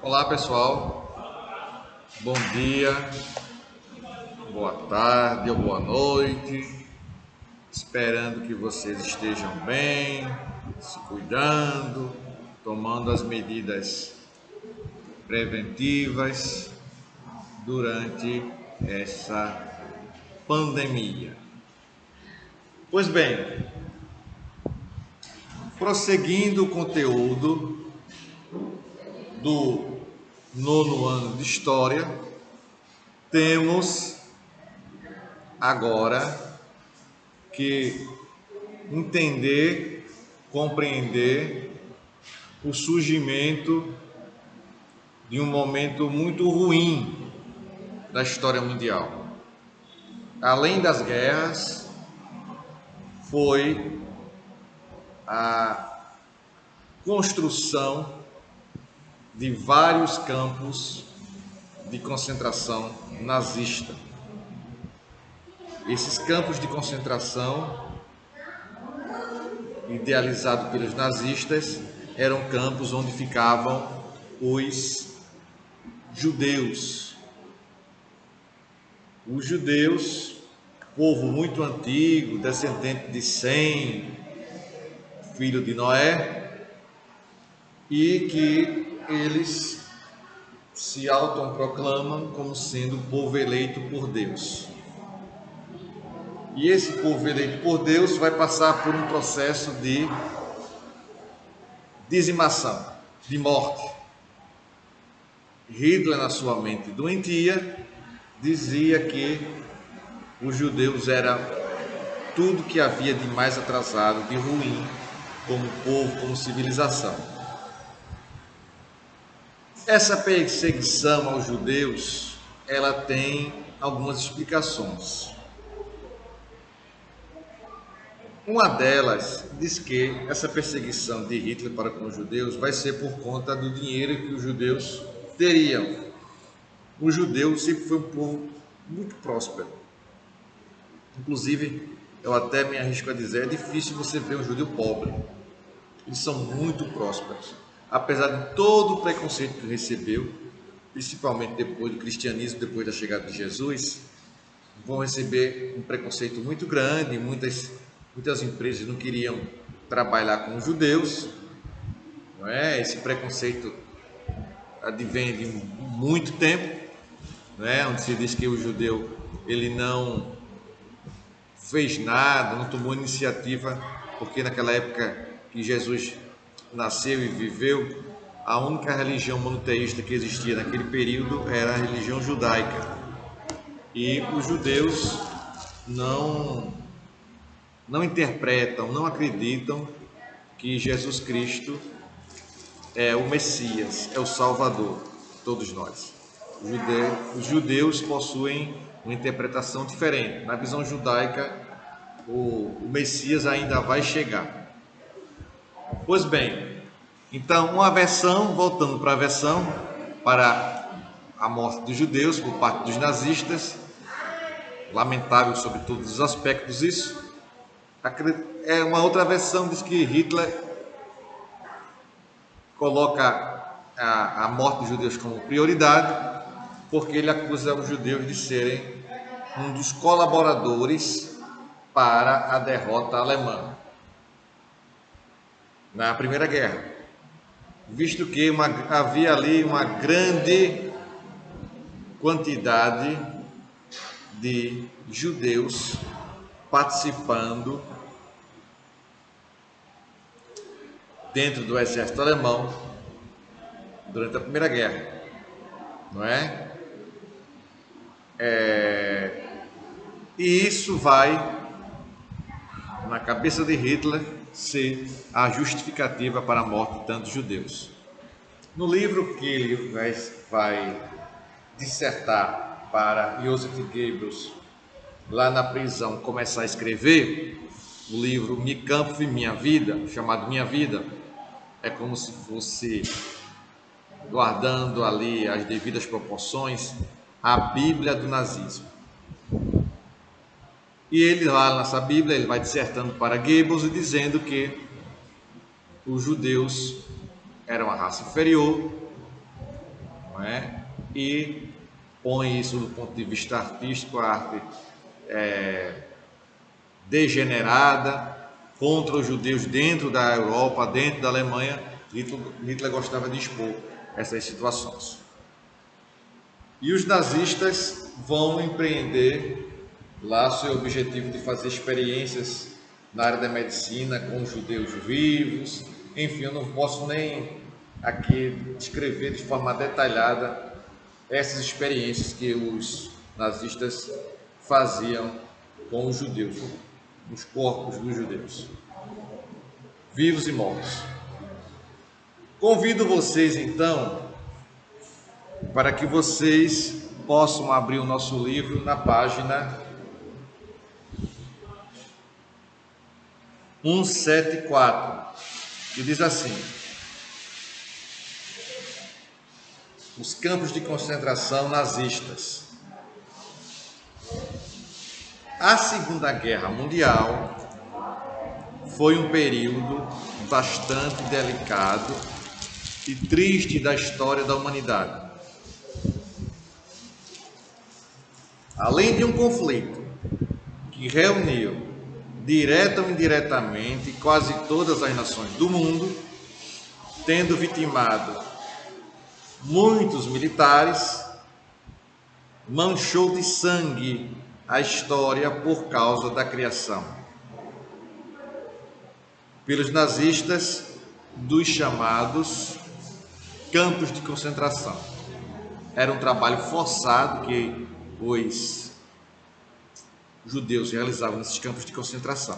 Olá pessoal, bom dia, boa tarde ou boa noite, esperando que vocês estejam bem, se cuidando, tomando as medidas preventivas durante essa pandemia. Pois bem, prosseguindo o conteúdo do nono ano de História, temos agora que entender, compreender o surgimento de um momento muito ruim da história mundial. Além das guerras, foi a construção de vários campos de concentração nazista. Esses campos de concentração, idealizados pelos nazistas, eram campos onde ficavam os judeus. Os judeus, povo muito antigo, descendente de Sem, filho de Noé, e que eles se autoproclamam como sendo o povo eleito por Deus. E esse povo eleito por Deus vai passar por um processo de dizimação, de morte. Hitler, na sua mente doentia, dizia que os judeus eram tudo que havia de mais atrasado, de ruim, como povo, como civilização. Essa perseguição aos judeus, ela tem algumas explicações. Uma delas diz que essa perseguição de Hitler para com os judeus vai ser por conta do dinheiro que os judeus teriam. O judeu sempre foi um povo muito próspero. Inclusive, eu até me arrisco a dizer, é difícil você ver um judeu pobre. Eles são muito prósperos. Apesar de todo o preconceito que recebeu, principalmente depois do cristianismo, depois da chegada de Jesus, vão receber um preconceito muito grande. Muitas empresas não queriam trabalhar com os judeus, não é? Esse preconceito advém de muito tempo, não é? Onde se diz que o judeu ele não fez nada, não tomou iniciativa, porque naquela época que Jesus nasceu e viveu, a única religião monoteísta que existia naquele período era a religião judaica. E os judeus não interpretam, não acreditam que Jesus Cristo é o Messias, é o Salvador de todos nós. Os judeus possuem uma interpretação diferente. Na visão judaica, o Messias ainda vai chegar. Pois bem, então uma versão, voltando para a versão, para a morte dos judeus por parte dos nazistas, lamentável sobre todos os aspectos isso. Uma outra versão diz que Hitler coloca a morte dos judeus como prioridade, porque ele acusa os judeus de serem um dos colaboradores para a derrota alemã na Primeira Guerra, visto que havia ali uma grande quantidade de judeus participando dentro do exército alemão durante a Primeira Guerra, não é? E isso vai, na cabeça de Hitler, ser a justificativa para a morte de tantos judeus. No livro que ele vai dissertar para Joseph Goebbels, lá na prisão, começar a escrever, o livro Mein Kampf, Minha Vida, chamado Minha Vida, é como se fosse, guardando ali as devidas proporções, a Bíblia do nazismo. E ele lá nessa Bíblia, ele vai dissertando para Goebbels e dizendo que os judeus era uma raça inferior, não é? E põe isso do ponto de vista artístico, a arte degenerada contra os judeus dentro da Europa, dentro da Alemanha. Hitler gostava de expor essas situações. E os nazistas vão empreender lá seu objetivo de fazer experiências na área da medicina com os judeus vivos. Enfim, eu não posso nem aqui descrever de forma detalhada essas experiências que os nazistas faziam com os judeus, os corpos dos judeus, vivos e mortos. Convido vocês então para que vocês possam abrir o nosso livro na página 174, que diz assim: os campos de concentração nazistas. A Segunda Guerra Mundial foi um período bastante delicado e triste da história da humanidade. Além de um conflito que reuniu direta ou indiretamente quase todas as nações do mundo, tendo vitimado muitos militares, manchou de sangue a história por causa da criação pelos nazistas dos chamados campos de concentração. Era um trabalho forçado que os judeus realizavam nesses campos de concentração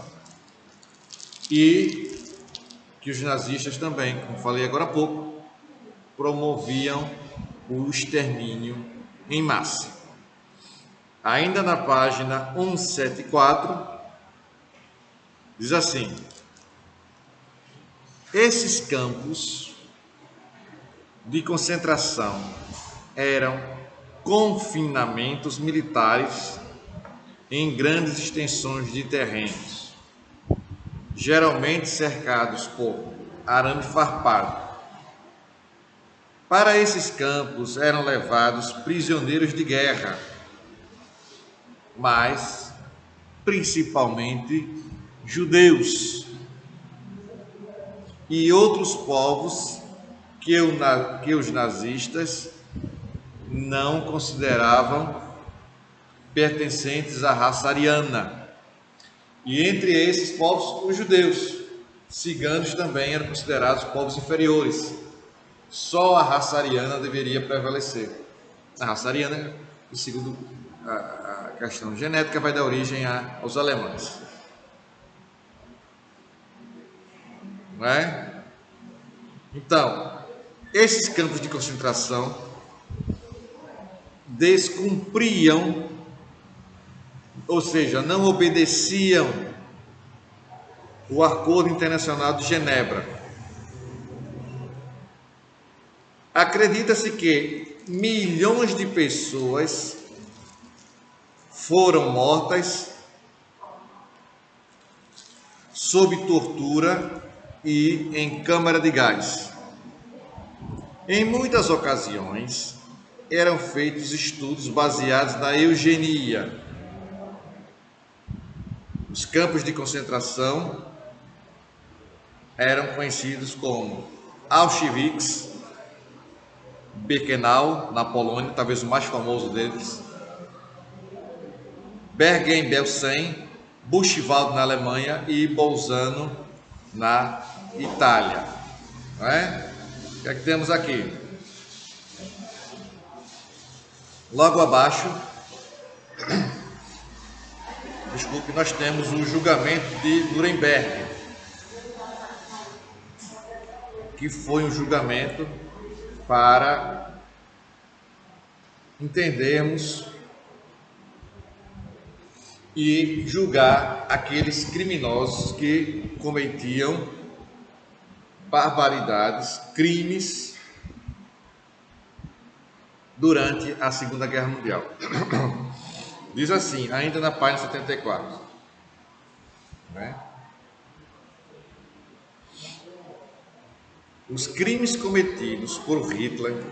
e que os nazistas também, como falei agora há pouco, promoviam o extermínio em massa. Ainda na página 174, diz assim: esses campos de concentração eram confinamentos militares em grandes extensões de terrenos, geralmente cercados por arame farpado. Para esses campos eram levados prisioneiros de guerra, mas principalmente judeus e outros povos que os nazistas não consideravam pertencentes à raça ariana. E entre esses povos, os judeus. Ciganos também eram considerados povos inferiores. Só a raça ariana deveria prevalecer. A raça ariana, segundo a questão genética, vai dar origem aos alemães. Não é? Então, esses campos de concentração descumpriam, ou seja, não obedeciam o Acordo Internacional de Genebra. Acredita-se que milhões de pessoas foram mortas sob tortura e em câmara de gás. Em muitas ocasiões, eram feitos estudos baseados na eugenia. Os campos de concentração eram conhecidos como Auschwitz, Birkenau, na Polônia, talvez o mais famoso deles, Bergen-Belsen, Buchenwald, na Alemanha, e Bolzano, na Itália. Não é? O que é que temos aqui? Logo abaixo, desculpe, nós temos o julgamento de Nuremberg, que foi um julgamento para entendermos e julgar aqueles criminosos que cometiam barbaridades, crimes durante a Segunda Guerra Mundial. Diz assim, ainda na página 74, né? os crimes cometidos por Hitler,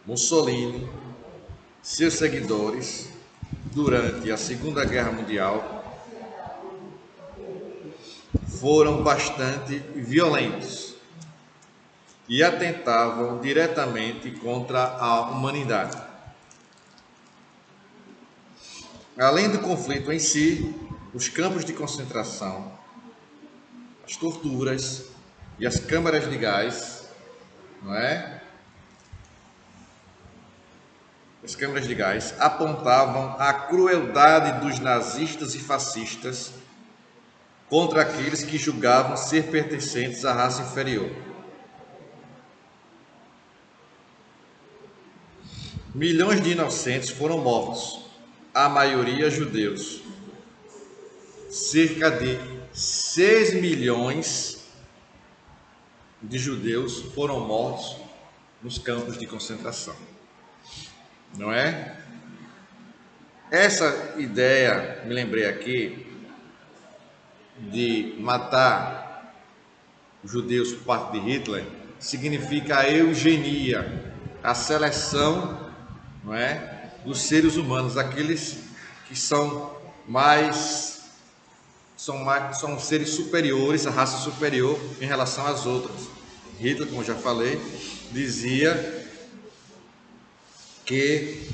Mussolini, seus seguidores durante a Segunda Guerra Mundial foram bastante violentos e atentavam diretamente contra a humanidade. Além do conflito em si, os campos de concentração, as torturas e as câmaras de gás, não é? As câmaras de gás apontavam a crueldade dos nazistas e fascistas contra aqueles que julgavam ser pertencentes à raça inferior. Milhões de inocentes foram mortos, a maioria judeus. Cerca de 6 milhões de judeus foram mortos nos campos de concentração. Não é? Essa ideia, me lembrei aqui, de matar os judeus por parte de Hitler, significa a eugenia, a seleção, não é, dos seres humanos, aqueles que são seres superiores, a raça superior em relação às outras. Hitler, como já falei, dizia que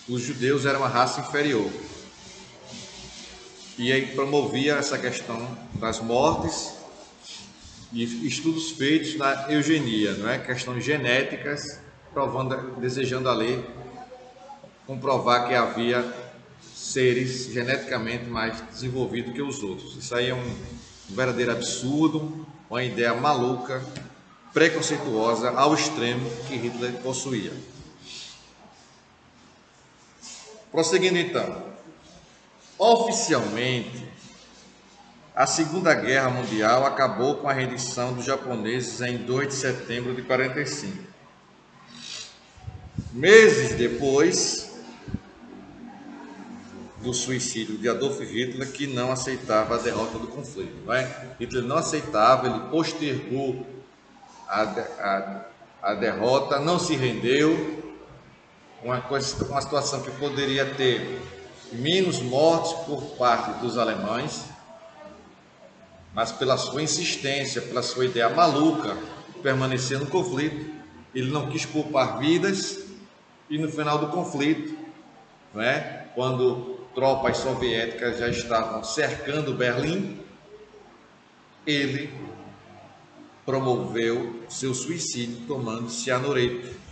os judeus eram uma raça inferior. E aí promovia essa questão das mortes e estudos feitos na eugenia, não é? Questões genéticas, desejando ali comprovar que havia seres geneticamente mais desenvolvidos que os outros. Isso aí é um verdadeiro absurdo, uma ideia maluca, preconceituosa ao extremo que Hitler possuía. Prosseguindo então. Oficialmente, a Segunda Guerra Mundial acabou com a rendição dos japoneses em 2 de setembro de 1945. Meses depois do suicídio de Adolf Hitler, que não aceitava a derrota do conflito. Não é? Hitler não aceitava, ele postergou a derrota, não se rendeu, uma situação que poderia ter menos mortes por parte dos alemães, mas pela sua insistência, pela sua ideia maluca de permanecer no conflito, ele não quis poupar vidas e no final do conflito, não é? Quando tropas soviéticas já estavam cercando Berlim, ele promoveu seu suicídio tomando cianureto,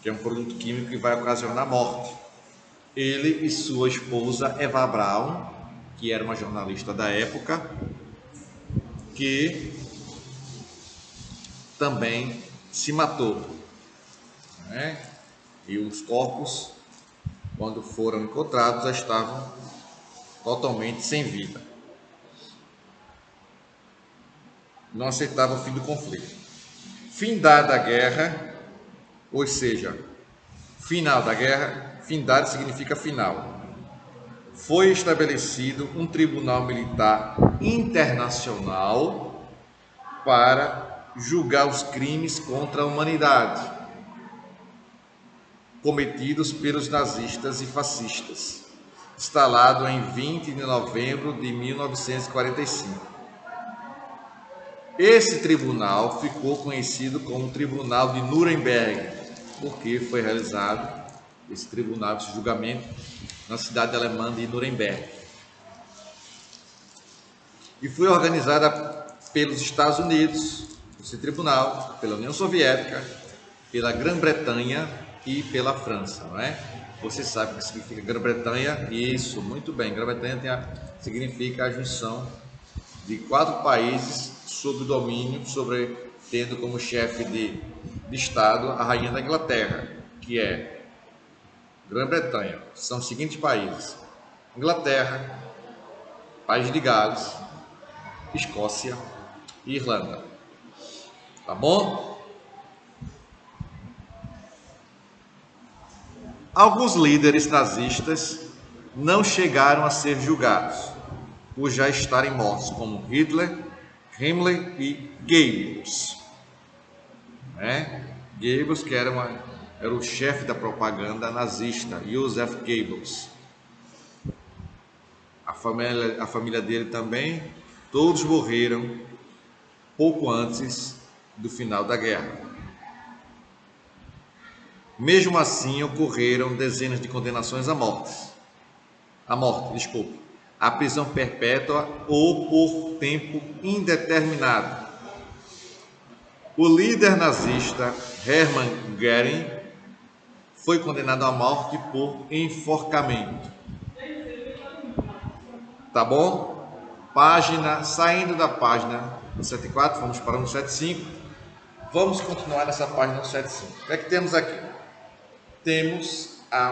que é um produto químico que vai ocasionar morte. Ele e sua esposa Eva Braun, que era uma jornalista da época, que também se matou, né? E os corpos, quando foram encontrados, já estavam totalmente sem vida. Não aceitava o fim do conflito. Findada a guerra, ou seja, final da guerra. Findado significa final. Foi estabelecido um tribunal militar internacional para julgar os crimes contra a humanidade cometidos pelos nazistas e fascistas, instalado em 20 de novembro de 1945. Esse tribunal ficou conhecido como Tribunal de Nuremberg, porque foi realizado esse tribunal, esse julgamento, na cidade alemã de Nuremberg. E foi organizada pelos Estados Unidos, esse tribunal, pela União Soviética, pela Grã-Bretanha e pela França, não é? Você sabe o que significa Grã-Bretanha? Isso, muito bem. Grã-Bretanha significa a junção de 4 países sob o domínio, tendo como chefe de Estado a Rainha da Inglaterra, que é Grã-Bretanha. São os seguintes países: Inglaterra, País de Gales, Escócia e Irlanda. Tá bom? Alguns líderes nazistas não chegaram a ser julgados por já estarem mortos, como Hitler, Himmler e Goebbels. né? Goebbels, que era o chefe da propaganda nazista, Joseph Goebbels. A família dele também, todos morreram pouco antes do final da guerra. Mesmo assim, ocorreram dezenas de condenações à morte, à prisão perpétua ou por tempo indeterminado. O líder nazista Hermann Göring foi condenado à morte por enforcamento. Tá bom? Saindo da página 174, vamos para o 175. Vamos continuar nessa página 175. O que é que temos aqui? Temos a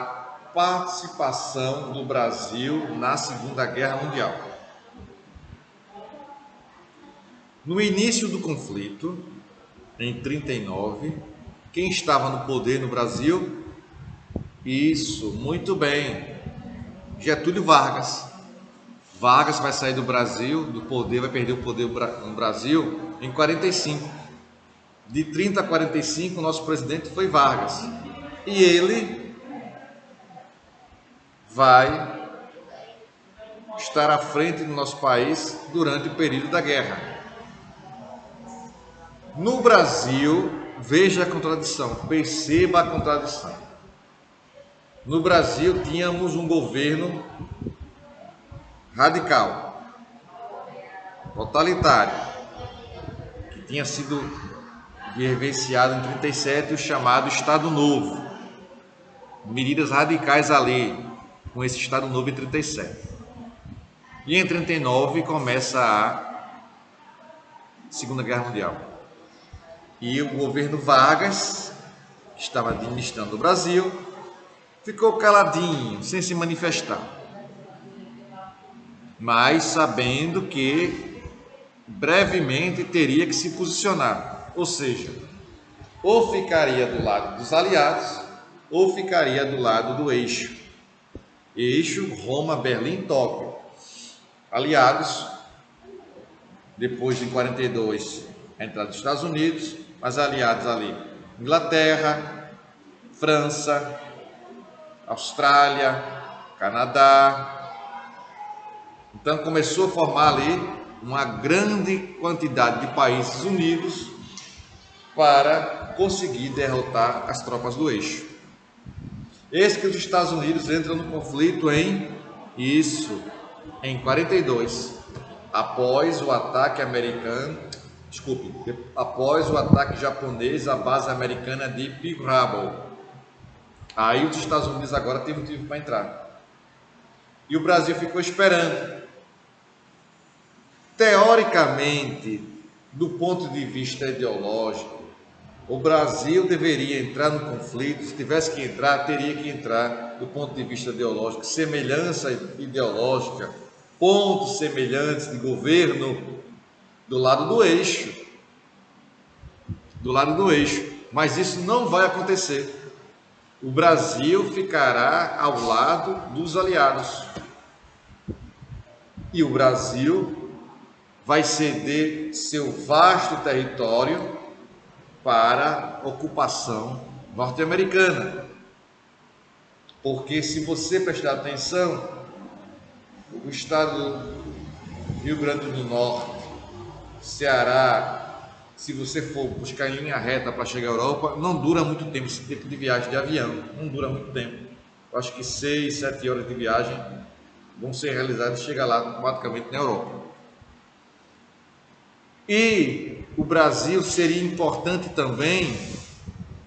participação do Brasil na Segunda Guerra Mundial. No início do conflito, em 39, quem estava no poder no Brasil? Isso, muito bem, Getúlio Vargas. Vargas vai sair do Brasil, do poder, vai perder o poder no Brasil em 45. De 30 a 45, o nosso presidente foi Vargas. E ele vai estar à frente do nosso país durante o período da guerra. No Brasil, veja a contradição, perceba a contradição. No Brasil, tínhamos um governo radical, totalitário, que tinha sido vivenciado em 37, o chamado Estado Novo. Medidas radicais à lei com esse Estado Novo em 37. E em 39 começa a Segunda Guerra Mundial. E o governo Vargas, que estava administrando o Brasil, ficou caladinho, sem se manifestar. Mas sabendo que brevemente teria que se posicionar. Ou seja, ou ficaria do lado dos aliados, ou ficaria do lado do eixo. Eixo Roma, Berlim, Tóquio. Aliados, depois de 42, a entrada dos Estados Unidos, mas aliados ali, Inglaterra, França, Austrália, Canadá. Então começou a formar ali uma grande quantidade de países unidos para conseguir derrotar as tropas do eixo. Eis que os Estados Unidos entram no conflito em 42, após o ataque japonês à base americana de Pearl Harbor. Aí os Estados Unidos agora têm motivo para entrar. E o Brasil ficou esperando. Teoricamente, do ponto de vista ideológico, o Brasil deveria entrar no conflito. Se tivesse que entrar, teria que entrar do ponto de vista ideológico, semelhança ideológica, pontos semelhantes de governo do lado do eixo. Mas isso não vai acontecer. O Brasil ficará ao lado dos aliados. E o Brasil vai ceder seu vasto território para ocupação norte-americana. Porque se você prestar atenção, o estado do Rio Grande do Norte, Ceará, se você for buscar em linha reta para chegar à Europa, não dura muito tempo esse tipo de viagem de avião, não dura muito tempo. Eu acho que 6, 7 horas de viagem vão ser realizadas e chegar lá automaticamente na Europa. E o Brasil seria importante também,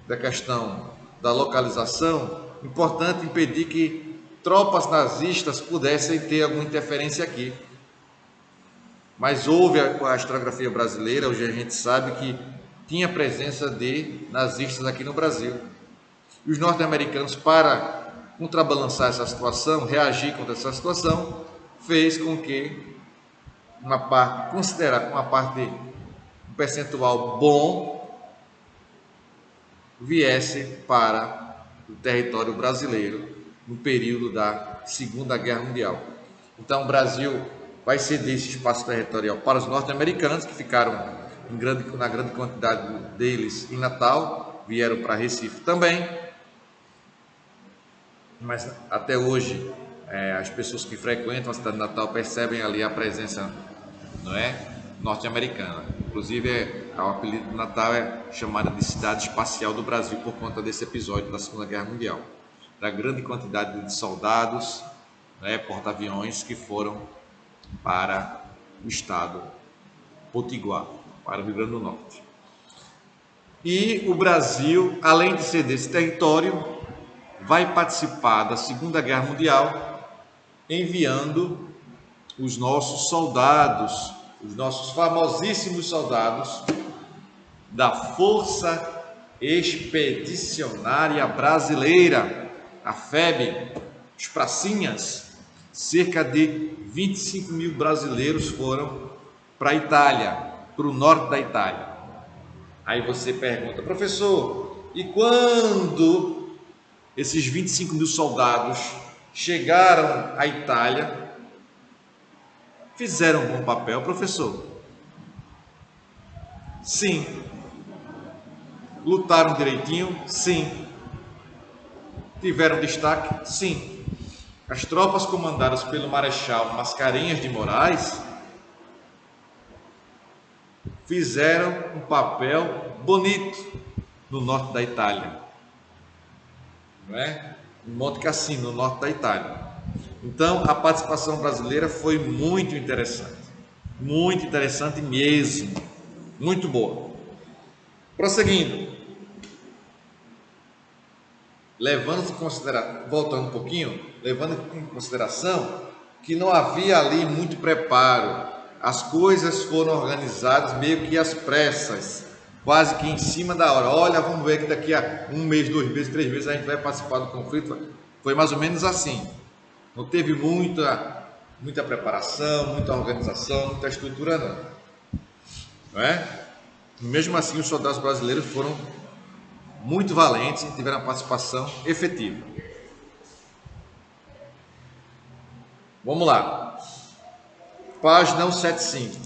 da questão da localização, importante impedir que tropas nazistas pudessem ter alguma interferência aqui. Mas houve a historiografia brasileira, hoje a gente sabe que tinha presença de nazistas aqui no Brasil. E os norte-americanos, para contrabalançar essa situação, reagir contra essa situação, fez com que um percentual bom viesse para o território brasileiro no período da Segunda Guerra Mundial. Então o Brasil vai ceder esse espaço territorial para os norte-americanos, que ficaram na grande quantidade deles em Natal, vieram para Recife também, mas até hoje as pessoas que frequentam a cidade de Natal percebem ali a presença, não é, norte-americana. Inclusive, o apelido de Natal é chamada de Cidade Espacial do Brasil por conta desse episódio da Segunda Guerra Mundial, da grande quantidade de soldados, né, porta-aviões que foram para o estado Potiguar, para o Rio Grande do Norte. E o Brasil, além de ser desse território, vai participar da Segunda Guerra Mundial, enviando os nossos soldados, os nossos famosíssimos soldados da Força Expedicionária Brasileira, a FEB, os pracinhas. Cerca de 25 mil brasileiros foram para a Itália, para o norte da Itália. Aí você pergunta, professor, e quando esses 25 mil soldados chegaram à Itália, fizeram um bom papel, professor? Sim. Lutaram direitinho? Sim. Tiveram destaque? Sim. As tropas comandadas pelo Marechal Mascarenhas de Moraes fizeram um papel bonito no norte da Itália, não é? Em Monte Cassino, no norte da Itália. Então, a participação brasileira foi muito interessante mesmo, muito boa. Prosseguindo, voltando um pouquinho, levando em consideração que não havia ali muito preparo, as coisas foram organizadas meio que às pressas, quase que em cima da hora. Olha, vamos ver que daqui a 1 mês, 2 meses, 3 meses a gente vai participar do conflito. Foi mais ou menos assim. Não teve muita preparação, muita organização, muita estrutura não é? Mesmo assim, os soldados brasileiros foram muito valentes e tiveram participação efetiva. Vamos lá. Página 175.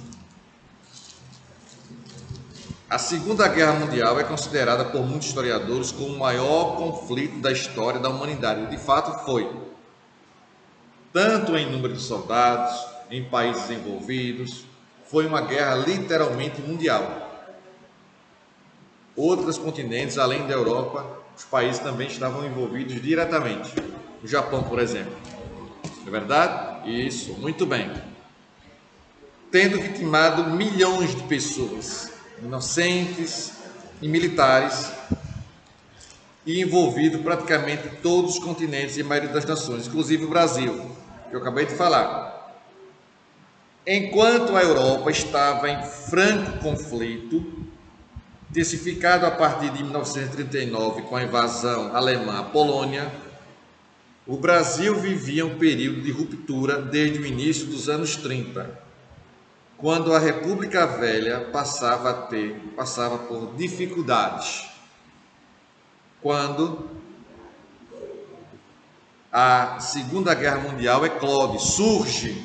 A Segunda Guerra Mundial é considerada por muitos historiadores como o maior conflito da história da humanidade. De fato, foi. Tanto em número de soldados, em países envolvidos, foi uma guerra literalmente mundial. Outros continentes, além da Europa, os países também estavam envolvidos diretamente. O Japão, por exemplo. Não é verdade? Isso, muito bem. Tendo vitimado milhões de pessoas, inocentes e militares, e envolvido praticamente todos os continentes e a maioria das nações, inclusive o Brasil, que eu acabei de falar. Enquanto a Europa estava em franco conflito, intensificado a partir de 1939 com a invasão alemã à Polônia, o Brasil vivia um período de ruptura desde o início dos anos 30, quando a República Velha passava por dificuldades, quando a Segunda Guerra Mundial eclode, surge.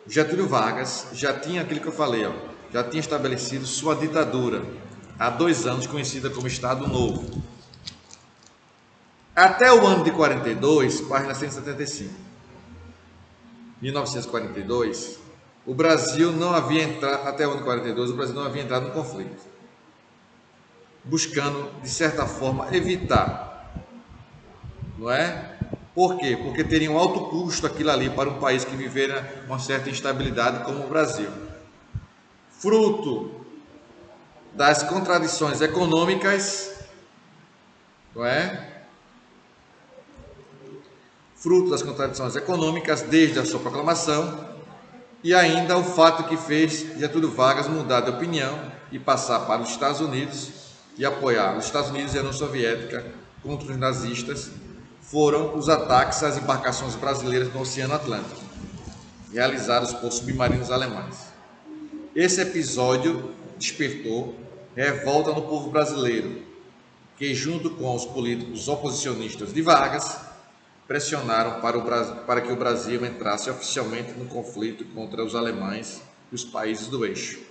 Getúlio Vargas já tinha aquilo que eu falei, já tinha estabelecido sua ditadura há 2 anos, conhecida como Estado Novo. Até o ano de 42, página 175, 1942, o Brasil não havia entrado, até o ano de 42, o Brasil não havia entrado no conflito, buscando, de certa forma, evitar, não é? Por quê? Porque teria um alto custo aquilo ali para um país que vivera uma certa instabilidade como o Brasil. Fruto das contradições econômicas, não é? Fruto das contradições econômicas desde a sua proclamação, e ainda o fato que fez Getúlio Vargas mudar de opinião e passar para os Estados Unidos e apoiar os Estados Unidos e a União Soviética contra os nazistas, foram os ataques às embarcações brasileiras no Oceano Atlântico, realizados por submarinos alemães. Esse episódio despertou revolta no povo brasileiro, que, junto com os políticos oposicionistas de Vargas, pressionaram para que o Brasil entrasse oficialmente no conflito contra os alemães e os países do eixo.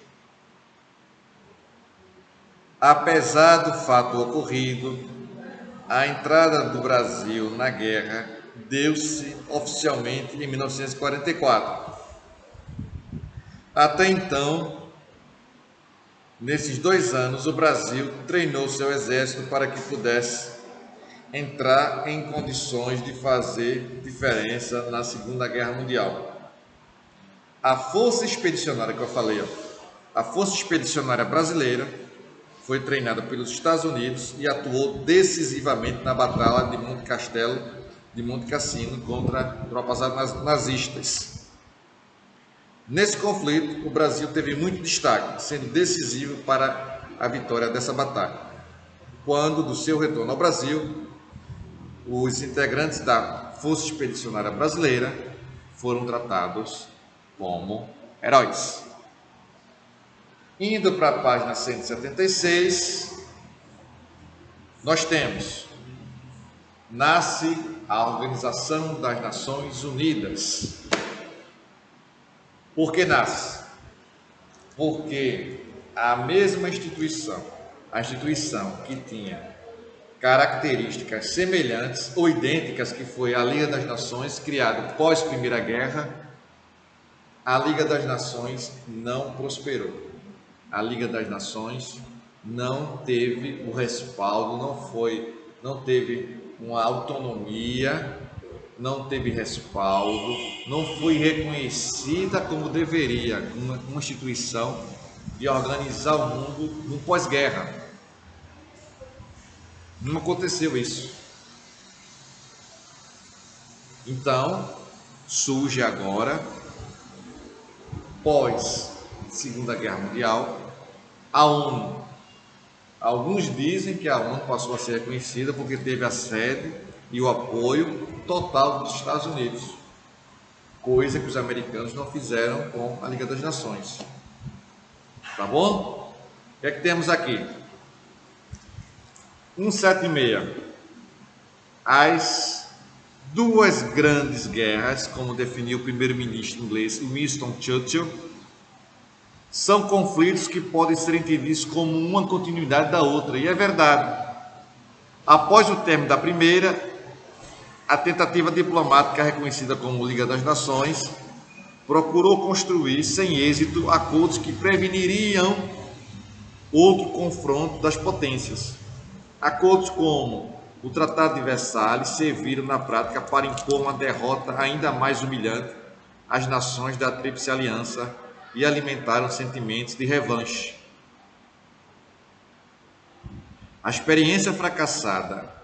Apesar do fato ocorrido, a entrada do Brasil na guerra deu-se oficialmente em 1944. Até então, nesses 2 anos, o Brasil treinou seu exército para que pudesse entrar em condições de fazer diferença na Segunda Guerra Mundial. A Força Expedicionária que eu falei, a Força Expedicionária Brasileira foi treinada pelos Estados Unidos e atuou decisivamente na Batalha de Monte Castelo, de Monte Cassino, contra tropas nazistas. Nesse conflito, o Brasil teve muito destaque, sendo decisivo para a vitória dessa batalha. Quando, do seu retorno ao Brasil, os integrantes da Força Expedicionária Brasileira foram tratados como heróis. Indo para a página 176, nós temos: nasce a Organização das Nações Unidas. Por que nasce? Porque a mesma instituição, a instituição que tinha características semelhantes ou idênticas, que foi a Liga das Nações, criada pós Primeira Guerra, a Liga das Nações não prosperou. A Liga das Nações não teve o respaldo, não teve uma autonomia, não teve respaldo, não foi reconhecida como deveria, uma instituição de organizar o mundo no pós-guerra. Não aconteceu isso. Então, surge agora, pós Segunda Guerra Mundial, a ONU. Alguns dizem que a ONU passou a ser reconhecida porque teve a sede e o apoio total dos Estados Unidos, coisa que os americanos não fizeram com a Liga das Nações. Tá bom? O que é que temos aqui? 176. As duas grandes guerras, como definiu o primeiro-ministro inglês Winston Churchill, são conflitos que podem ser entendidos como uma continuidade da outra, e é verdade. Após o término da primeira, a tentativa diplomática reconhecida como Liga das Nações procurou construir, sem êxito, acordos que preveniriam outro confronto das potências. Acordos como o Tratado de Versalhes serviram na prática para impor uma derrota ainda mais humilhante às nações da Tríplice Aliança e alimentaram sentimentos de revanche. A experiência fracassada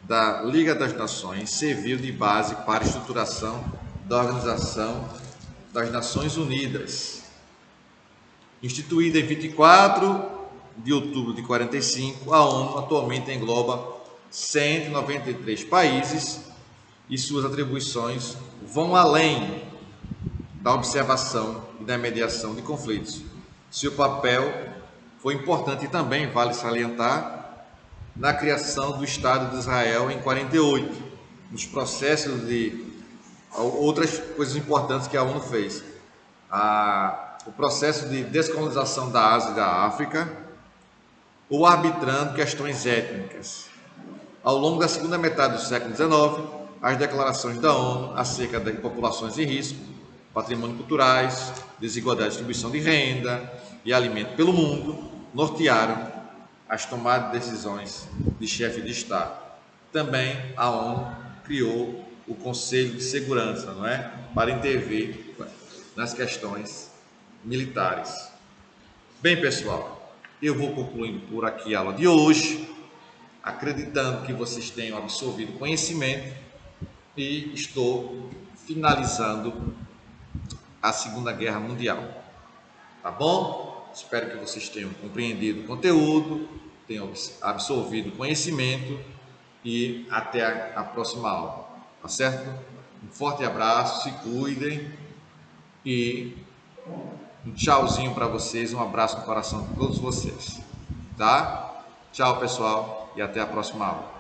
da Liga das Nações serviu de base para a estruturação da Organização das Nações Unidas. Instituída em 24 de outubro de 45, a ONU atualmente engloba 193 países e suas atribuições vão além da observação e da mediação de conflitos. Seu papel foi importante e também, vale salientar, na criação do Estado de Israel em 48, nos processos de outras coisas importantes que a ONU fez. O processo de descolonização da Ásia e da África, ou arbitrando questões étnicas. Ao longo da segunda metade do século XIX, as declarações da ONU acerca de populações em risco, patrimônio culturais, desigualdade de distribuição de renda e alimento pelo mundo nortearam as tomadas de decisões de chefe de Estado. Também a ONU criou o Conselho de Segurança, para intervir nas questões militares. Bem, pessoal, eu vou concluindo por aqui a aula de hoje, acreditando que vocês tenham absorvido conhecimento, e estou finalizando a Segunda Guerra Mundial. Tá bom? Espero que vocês tenham compreendido o conteúdo, tenham absorvido o conhecimento, e até a próxima aula. Tá certo? Um forte abraço, se cuidem e um tchauzinho para vocês, um abraço no coração de todos vocês. Tá? Tchau, pessoal, e até a próxima aula.